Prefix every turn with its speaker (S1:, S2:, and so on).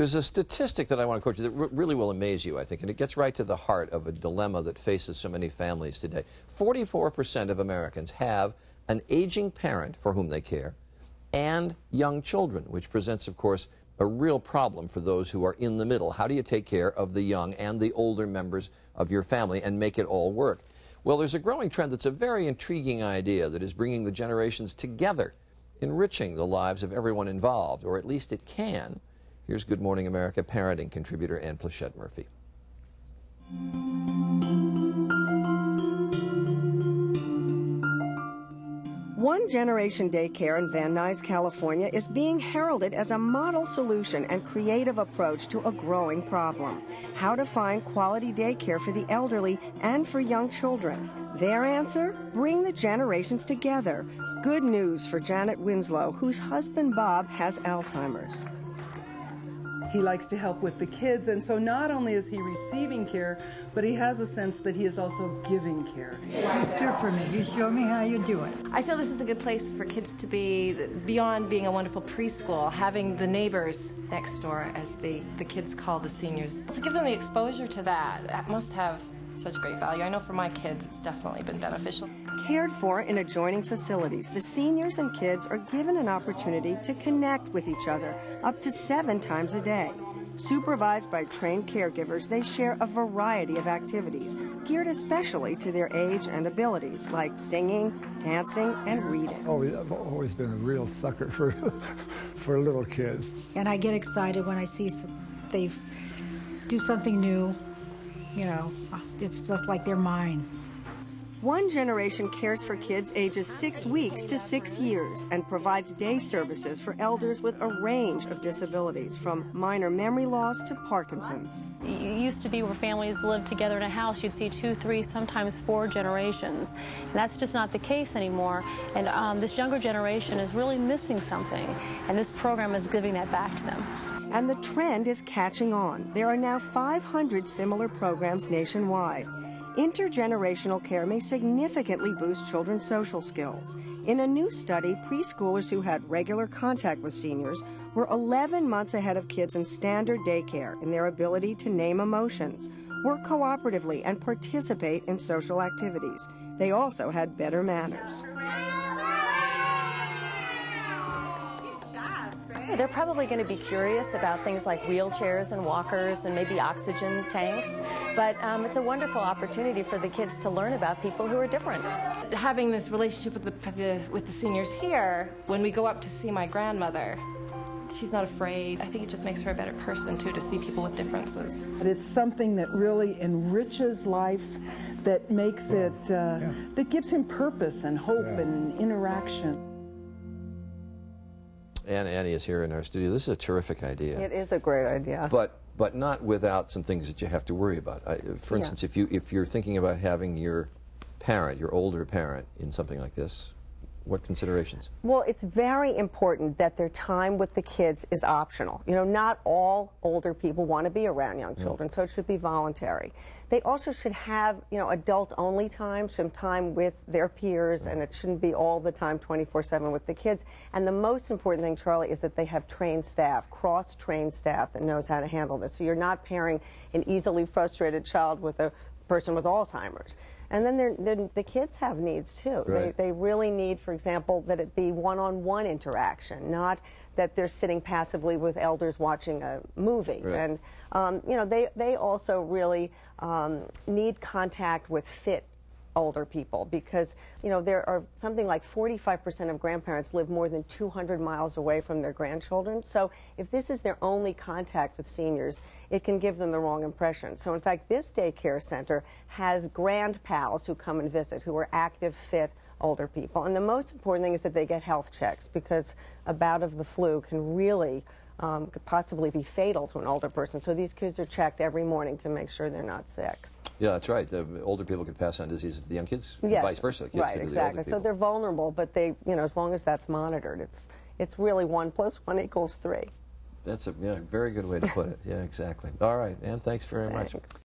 S1: There's a statistic that I want to quote you that really will amaze you, I think, and it gets right to the heart of a dilemma that faces so many families today. 44% of Americans have an aging parent for whom they care and young children, which presents, of course, a real problem for those who are in the middle. How do you take care of the young and the older members of your family and make it all work? Well, there's a growing trend that's a very intriguing idea that is bringing the generations together, enriching the lives of everyone involved, or at least it can. Here's Good Morning America parenting contributor Ann Plachette Murphy.
S2: One Generation Daycare in Van Nuys, California is being heralded as a model solution and creative approach to a growing problem. How to find quality daycare for the elderly and for young children. Their answer? Bring the generations together. Good news for Janet Winslow, whose husband Bob has Alzheimer's.
S3: He likes to help with the kids, and so not only is he receiving care, but he has a sense that he is also giving care.
S4: He's there for me. He showed me how you do it.
S5: I feel this is a good place for kids to be, beyond being a wonderful preschool, having the neighbors next door, as the kids call the seniors. To give them the exposure to that must have such great value. I know for my kids it's definitely been beneficial.
S2: Cared for in adjoining facilities, the seniors and kids are given an opportunity to connect with each other up to 7 times a day. Supervised by trained caregivers, they share a variety of activities geared especially to their age and abilities, like singing, dancing, and reading.
S6: I've always been a real sucker for little kids.
S4: And I get excited when I see they do something new. You know, it's just like they're mine.
S2: One Generation cares for kids ages 6 weeks to 6 years and provides day services for elders with a range of disabilities, from minor memory loss to Parkinson's.
S7: It used to be where families lived together in a house. You'd see 2, 3, sometimes 4 generations. And that's just not the case anymore. And this younger generation is really missing something. And this program is giving that back to them.
S2: And the trend is catching on. There are now 500 similar programs nationwide. Intergenerational care may significantly boost children's social skills. In a new study, preschoolers who had regular contact with seniors were 11 months ahead of kids in standard daycare in their ability to name emotions, work cooperatively, and participate in social activities. They also had better manners.
S8: They're probably going to be curious about things like wheelchairs and walkers and maybe oxygen tanks, but it's a wonderful opportunity for the kids to learn about people who are different.
S5: Having this relationship with the seniors here, when we go up to see my grandmother, she's not afraid. I think it just makes her a better person, too, to see people with differences.
S3: But it's something that really enriches life, that makes it, that gives him purpose and hope and interaction.
S1: Annie is here in our studio. This is a terrific idea.
S2: It is a great idea.
S1: But not without some things that you have to worry about. For instance, if you're thinking about having your parent, your older parent, in something like this, what considerations?
S2: Well, it's very important that their time with the kids is optional. You know, not all older people want to be around young children, so it should be voluntary. They also should have, you know, adult-only time, some time with their peers, and it shouldn't be all the time 24/7 with the kids. And the most important thing, Charlie, is that they have trained staff, cross-trained staff that knows how to handle this. So you're not pairing an easily frustrated child with a person with Alzheimer's. And then the kids have needs, too.
S1: Right.
S2: They really need, for example, that it be one-on-one interaction, not that they're sitting passively with elders watching a movie.
S1: Right.
S2: And, you know, they also really need contact with fit older people, because, you know, there are something like 45% of grandparents live more than 200 miles away from their grandchildren. So if this is their only contact with seniors, it can give them the wrong impression. So in fact, this daycare center has grand pals who come and visit, who are active, fit older people. And the most important thing is that they get health checks, because a bout of the flu can really could possibly be fatal to an older person. So these kids are checked every morning to make sure they're not sick.
S1: Yeah, that's right. Older people can pass on diseases to the young kids,
S2: Yes.
S1: and vice versa. The kids
S2: Right,
S1: can to
S2: exactly.
S1: the older
S2: So
S1: people.
S2: they're vulnerable, but they, you know, as long as that's monitored, it's really 1 + 1 = 3.
S1: That's a very good way to put it. Yeah, exactly. All right, Ann, thanks very much.
S2: Thanks.